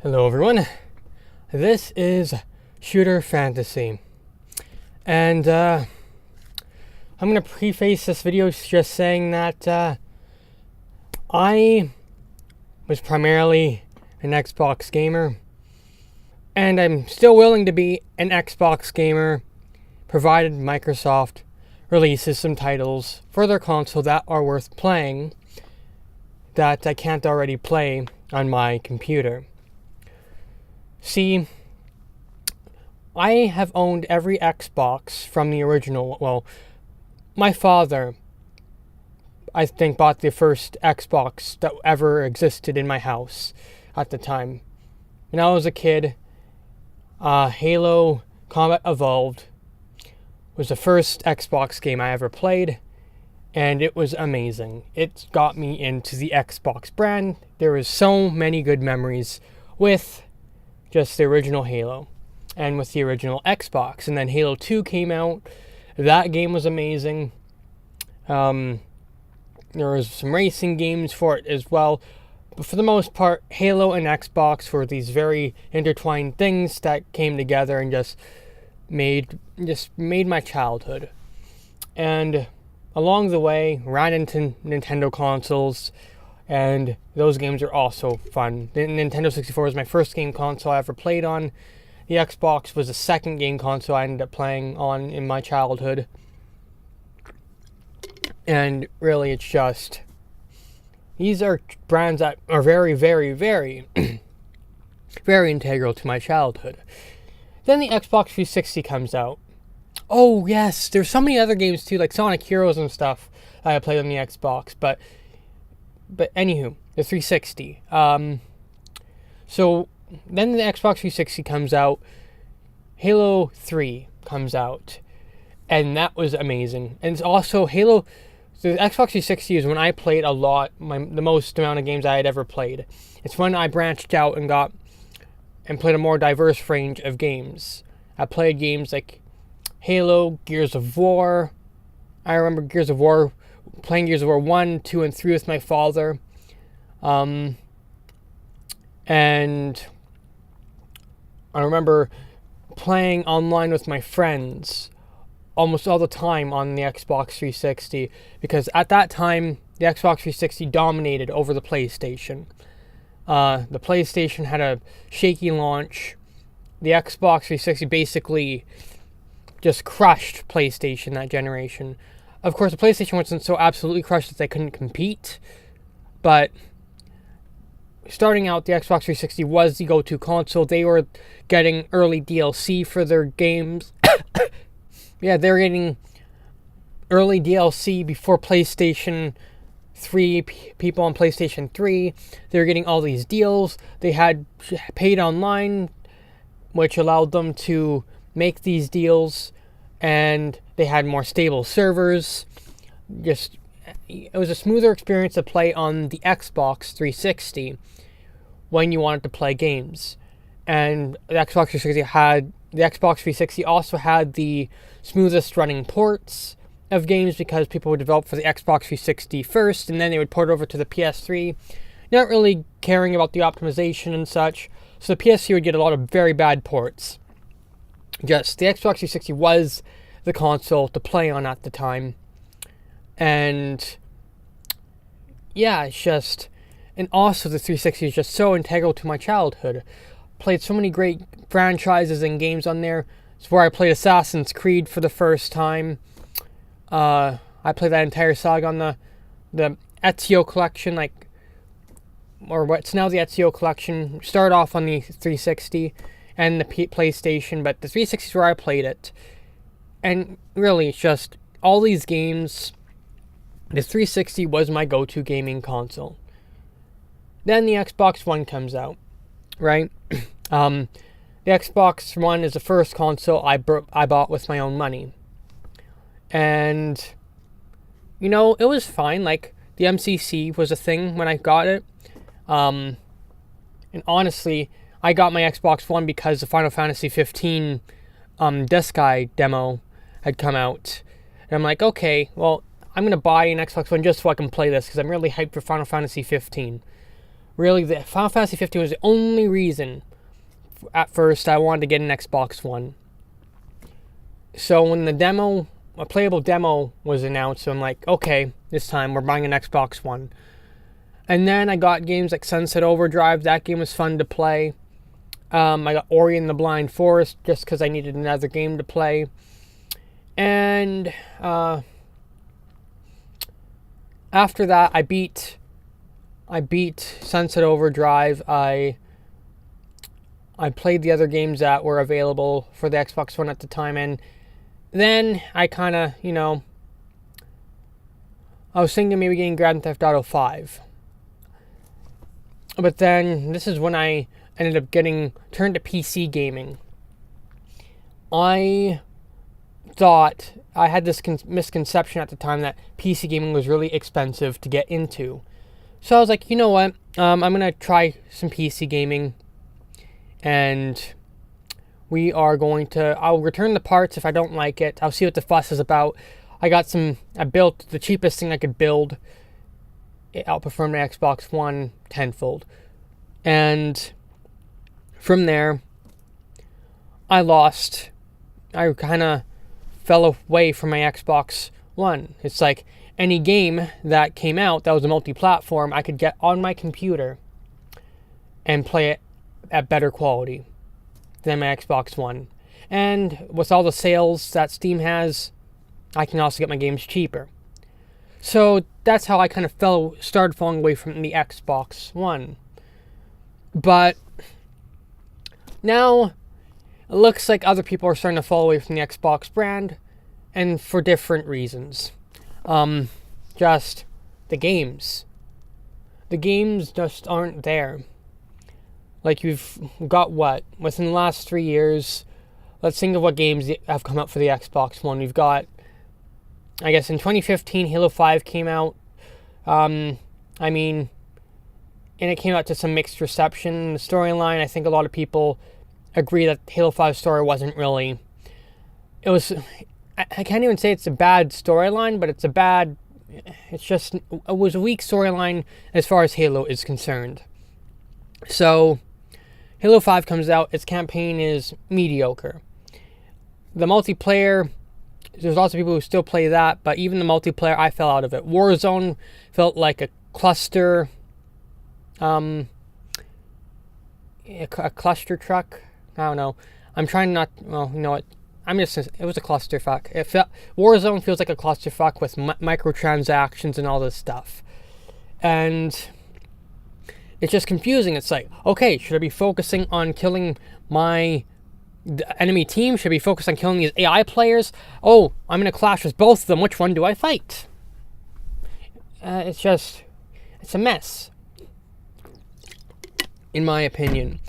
Hello everyone, this is Shooter Fantasy, and I'm going to preface this video just saying that I was primarily an Xbox gamer, and I'm still willing to be an Xbox gamer, provided Microsoft releases some titles for their console that are worth playing that I can't already play on my computer. See, I have owned every Xbox from the original. Well, my father, I think, bought the first Xbox that ever existed in my house at the time. When I was a kid, Halo Combat Evolved was the first Xbox game I ever played, and it was amazing. It got me into the Xbox brand. There was so many good memories with just the original Halo and with the original Xbox. And then Halo 2 came out. That game was amazing. There was some racing games for it as well. But for the most part, Halo and Xbox were these very intertwined things that came together and just made my childhood. And along the way, ran into Nintendo consoles, and those games are also fun. The Nintendo 64 was my first game console I ever played on. The Xbox was the second game console I ended up playing on in my childhood. And really, it's just, these are brands that are very, very, very, very integral to my childhood. Then the Xbox 360 comes out. Oh yes, there's so many other games too, like Sonic Heroes and stuff I played on the Xbox, but anywho, the 360. So then the Xbox 360 comes out, Halo 3 comes out, and that was amazing. And it's also Halo, the Xbox 360 is when I played a lot, the most amount of games I had ever played. It's when I branched out and played a more diverse range of games. I played games like Halo, Gears of War. I remember playing Gears of War 1, 2, and 3 with my father. And I remember playing online with my friends almost all the time on the Xbox 360, because at that time, the Xbox 360 dominated over the PlayStation. The PlayStation had a shaky launch. The Xbox 360 basically just crushed PlayStation that generation. Of course, the PlayStation wasn't so absolutely crushed that they couldn't compete, but starting out, the Xbox 360 was the go-to console. They were getting early DLC for their games. Yeah, they were getting early DLC before PlayStation 3, people on PlayStation 3. They were getting all these deals. They had paid online, which allowed them to make these deals, and they had more stable servers. It was a smoother experience to play on the Xbox 360 when you wanted to play games. And the Xbox 360 also had the smoothest running ports of games, because people would develop for the Xbox 360 first, and then they would port over to the PS3, not really caring about the optimization and such. So the PS3 would get a lot of very bad ports. Just the Xbox 360 was the console to play on at the time. And yeah, it's just, and also the 360 is just so integral to my childhood. Played so many great franchises and games on there. It's where I played Assassin's Creed for the first time. I played that entire saga on the Ezio collection, or what's now the Ezio collection. Started off on the 360 and the PlayStation, but the 360 is where I played it. And really, it's just all these games. The 360 was my go-to gaming console. Then the Xbox One comes out, right? The Xbox One is the first console I bought with my own money. And, it was fine. Like, the MCC was a thing when I got it. And honestly, I got my Xbox One because the Final Fantasy 15 Disc-Eye demo had come out. And I'm like, okay, well, I'm going to buy an Xbox One just so I can play this, because I'm really hyped for Final Fantasy 15. Really, the Final Fantasy 15 was the only reason at first I wanted to get an Xbox One. So when a playable demo was announced, so I'm like, okay, this time we're buying an Xbox One. And then I got games like Sunset Overdrive. That game was fun to play. I got Ori and the Blind Forest just because I needed another game to play. And after that, I beat Sunset Overdrive. I played the other games that were available for the Xbox One at the time, and then I kind of, I was thinking maybe getting Grand Theft Auto 5. But then this is when I ended up getting turned to PC gaming. I thought I had this misconception at the time that PC gaming was really expensive to get into. So I was like, you know what? I'm going to try some PC gaming. And I'll return the parts if I don't like it. I'll see what the fuss is about. I built the cheapest thing I could build. It outperformed my Xbox One tenfold. And from there, I kind of fell away from my Xbox One. It's like any game that came out that was a multi-platform, I could get on my computer and play it at better quality than my Xbox One. And with all the sales that Steam has, I can also get my games cheaper. So that's how I kind of started falling away from the Xbox One. But now it looks like other people are starting to fall away from the Xbox brand, and for different reasons. Just the games. The games just aren't there. Like, you've got what? Within the last 3 years, let's think of what games have come out for the Xbox One. We've got, I guess in 2015, Halo 5 came out. And it came out to some mixed reception. The storyline, I think a lot of people agree that Halo 5's story wasn't really... I can't even say it's a bad storyline, but it was a weak storyline as far as Halo is concerned. So, Halo 5 comes out, its campaign is mediocre. The multiplayer, there's lots of people who still play that, but even the multiplayer, I fell out of it. Warzone felt like a cluster, a cluster truck. I don't know. I'm trying not, well, you know what? It was a clusterfuck. Warzone feels like a clusterfuck with microtransactions and all this stuff. And it's just confusing. It's like, okay, should I be focusing on killing the enemy team? Should I be focused on killing these AI players? Oh, I'm in a clash with both of them. Which one do I fight? It's a mess, in my opinion.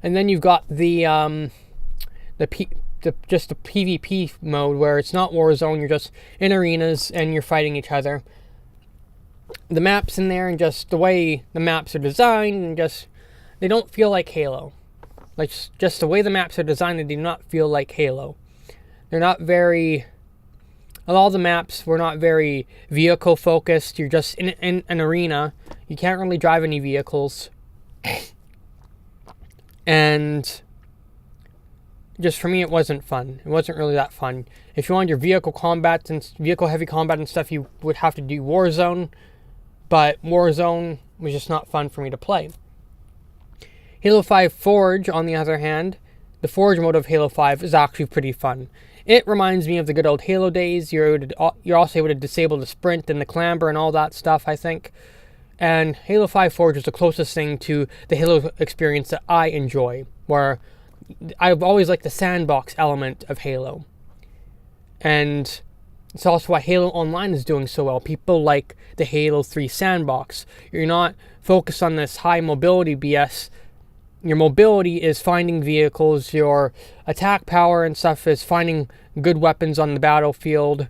And then you've got the PvP mode where it's not Warzone. You're just in arenas and you're fighting each other. The maps in there and just the way the maps are designed and they don't feel like Halo. Like, just the way the maps are designed, they do not feel like Halo. They're not very... All the maps were not very vehicle focused. You're just in an arena. You can't really drive any vehicles. And just for me, it wasn't fun. It wasn't really that fun. If you wanted your vehicle heavy combat and stuff, you would have to do Warzone. But Warzone was just not fun for me to play. Halo 5 Forge, on the other hand, the Forge mode of Halo 5 is actually pretty fun. It reminds me of the good old Halo days. You're also able to disable the sprint and the clamber and all that stuff, I think. And Halo 5 Forge is the closest thing to the Halo experience that I enjoy, where I've always liked the sandbox element of Halo. And it's also why Halo Online is doing so well. People like the Halo 3 sandbox. You're not focused on this high mobility BS. Your mobility is finding vehicles. Your attack power and stuff is finding good weapons on the battlefield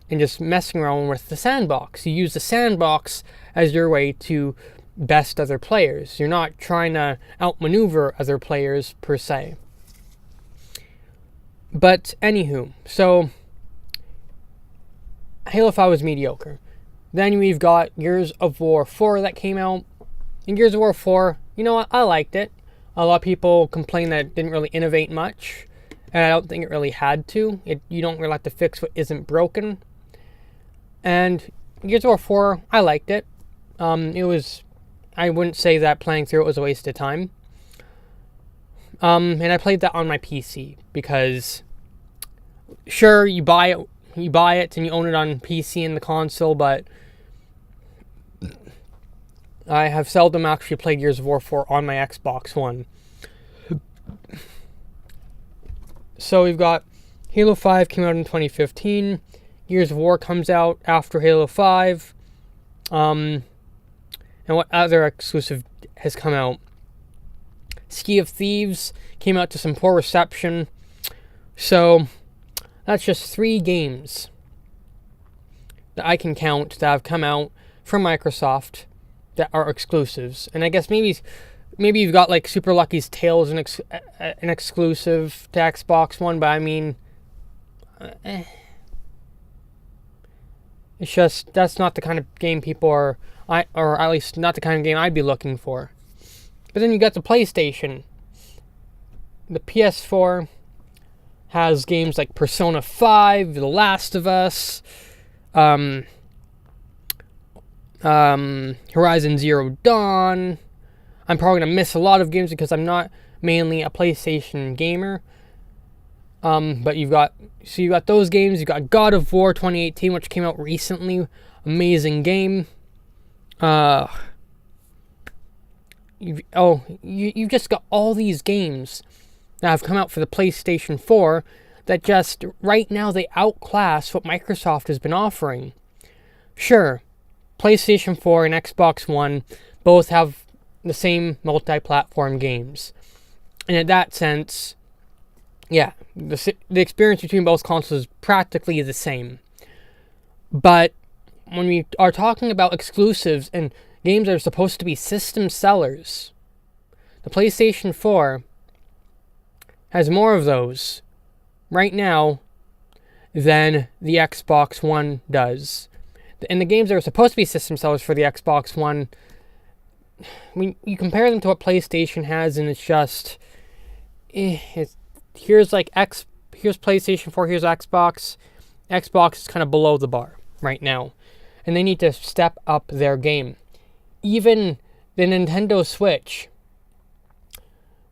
and just messing around with the sandbox. You use the sandbox as your way to best other players. You're not trying to outmaneuver other players per se. But anywho, so Halo 5 was mediocre. Then we've got Gears of War 4 that came out. And Gears of War 4, you know what? I liked it. A lot of people complain that it didn't really innovate much, and I don't think it really had to. You don't really have to fix what isn't broken. And Gears of War 4, I liked it. I wouldn't say that playing through it was a waste of time. And I played that on my PC because, sure, you buy it and you own it on PC and the console, but I have seldom actually played Gears of War 4 on my Xbox One. So we've got Halo 5 came out in 2015. Gears of War comes out after Halo 5. And what other exclusive has come out? Sea of Thieves came out to some poor reception. So that's just 3 games that I can count that have come out from Microsoft that are exclusives. And I guess maybe you've got like Super Lucky's Tales an exclusive to Xbox One, but I mean, it's just, that's not the kind of game people or at least not the kind of game I'd be looking for. But then you got the PlayStation. The PS4 has games like Persona 5, The Last of Us, Horizon Zero Dawn. I'm probably going to miss a lot of games because I'm not mainly a PlayStation gamer. But you've got those games. You've got God of War 2018, which came out recently. Amazing game. You've just got all these games that have come out for the PlayStation 4 that just, right now, they outclass what Microsoft has been offering. Sure, PlayStation 4 and Xbox One both have the same multi-platform games. And in that sense, yeah, the experience between both consoles is practically the same. But when we are talking about exclusives and games that are supposed to be system sellers, the PlayStation 4 has more of those right now than the Xbox One does. And the games that are supposed to be system sellers for the Xbox One, I mean, you compare them to what PlayStation has, and it's just, here's PlayStation 4, here's Xbox. Xbox is kind of below the bar right now, and they need to step up their game. Even the Nintendo Switch,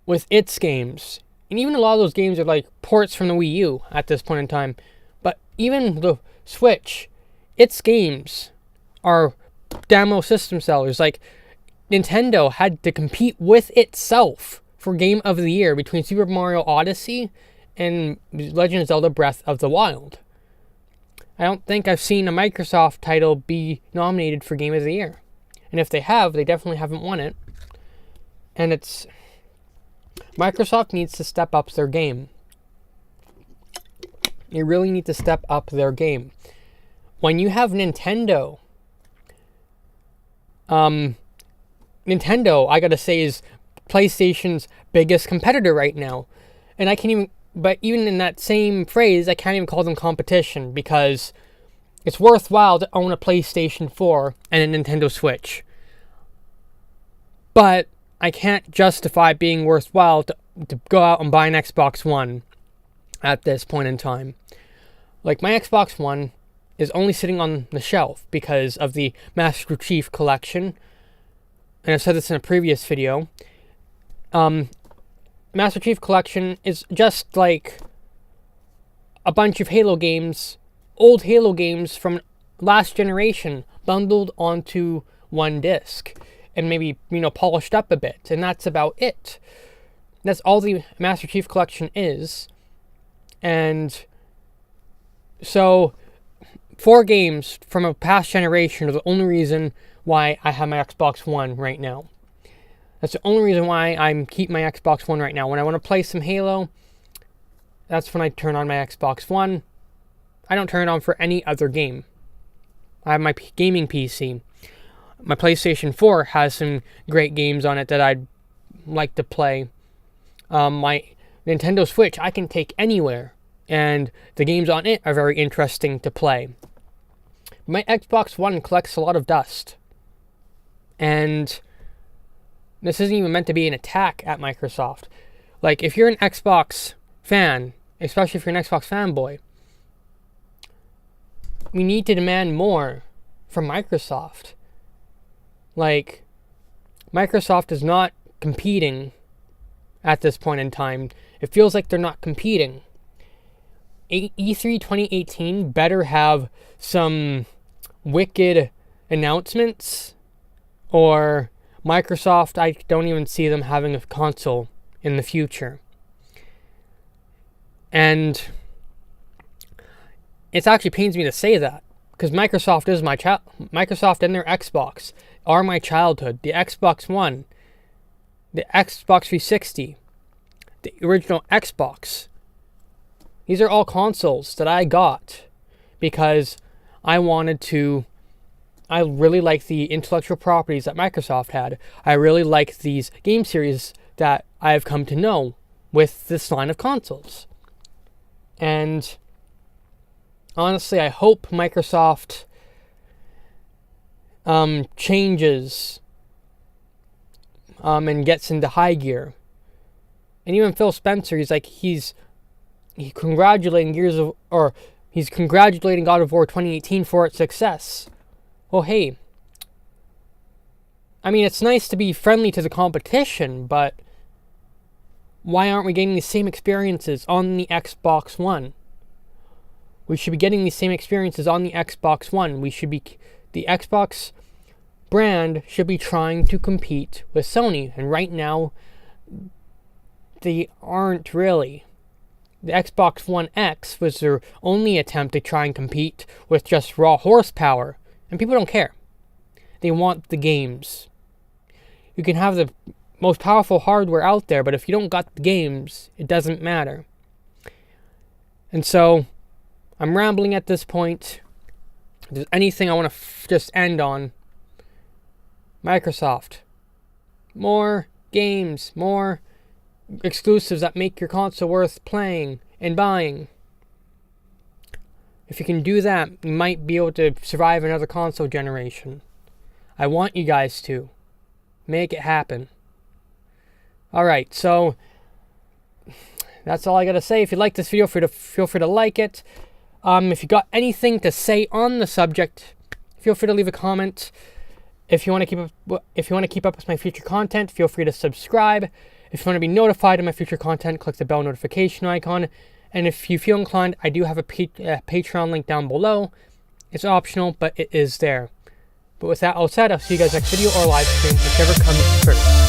with its games, and even a lot of those games are like ports from the Wii U at this point in time, but even the Switch, its games are demo system sellers. Like, Nintendo had to compete with itself for Game of the Year between Super Mario Odyssey and Legend of Zelda Breath of the Wild. I don't think I've seen a Microsoft title be nominated for Game of the Year. And if they have, they definitely haven't won it. And Microsoft needs to step up their game. They really need to step up their game. When you have Nintendo, I gotta say, is PlayStation's biggest competitor right now. And but even in that same phrase, I can't even call them competition, because it's worthwhile to own a PlayStation 4 and a Nintendo Switch. But I can't justify it being worthwhile to go out and buy an Xbox One at this point in time. Like, my Xbox One is only sitting on the shelf because of the Master Chief Collection. And I've said this in a previous video. Master Chief Collection is just like a bunch of Halo games, old Halo games from last generation, bundled onto one disc and maybe, polished up a bit. And that's about it. That's all the Master Chief Collection is. And so 4 games from a past generation are the only reason why I have my Xbox One right now. That's the only reason why I keep my Xbox One right now. When I want to play some Halo, that's when I turn on my Xbox One. I don't turn it on for any other game. I have my gaming PC. My PlayStation 4 has some great games on it that I'd like to play. My Nintendo Switch I can take anywhere, and the games on it are very interesting to play. My Xbox One collects a lot of dust. And This isn't even meant to be an attack at Microsoft. Like, if you're an Xbox fan, especially if you're an Xbox fanboy, we need to demand more from Microsoft. Like, Microsoft is not competing at this point in time. It feels like they're not competing. E3 2018 better have some wicked announcements, or Microsoft, I don't even see them having a console in the future. And it actually pains me to say that, because Microsoft is my Microsoft and their Xbox are my childhood. The Xbox One, the Xbox 360, the original Xbox. These are all consoles that I got because I really like the intellectual properties that Microsoft had. I really like these game series that I've come to know with this line of consoles. And honestly, I hope Microsoft changes and gets into high gear. And even Phil Spencer, he's congratulating God of War 2018 for its success. Well, hey, I mean, it's nice to be friendly to the competition, but why aren't we getting the same experiences on the Xbox One? We should be getting the same experiences on the Xbox One. The Xbox brand should be trying to compete with Sony, and right now, they aren't really. The Xbox One X was their only attempt to try and compete with just raw horsepower, and people don't care. They want the games. You can have the most powerful hardware out there, but if you don't got the games, it doesn't matter. And so, I'm rambling at this point. If there's anything I want to just end on, Microsoft. More games, more exclusives that make your console worth playing and buying. If you can do that, you might be able to survive another console generation. I want you guys to. Make it happen. Alright, so that's all I gotta say. If you like this video, feel free to like it. If you got anything to say on the subject, feel free to leave a comment. If you want to keep up with my future content, feel free to subscribe. If you want to be notified of my future content, click the bell notification icon. And if you feel inclined, I do have a Patreon link down below. It's optional, but it is there. But with that all said, I'll see you guys next video or live stream, whichever comes first.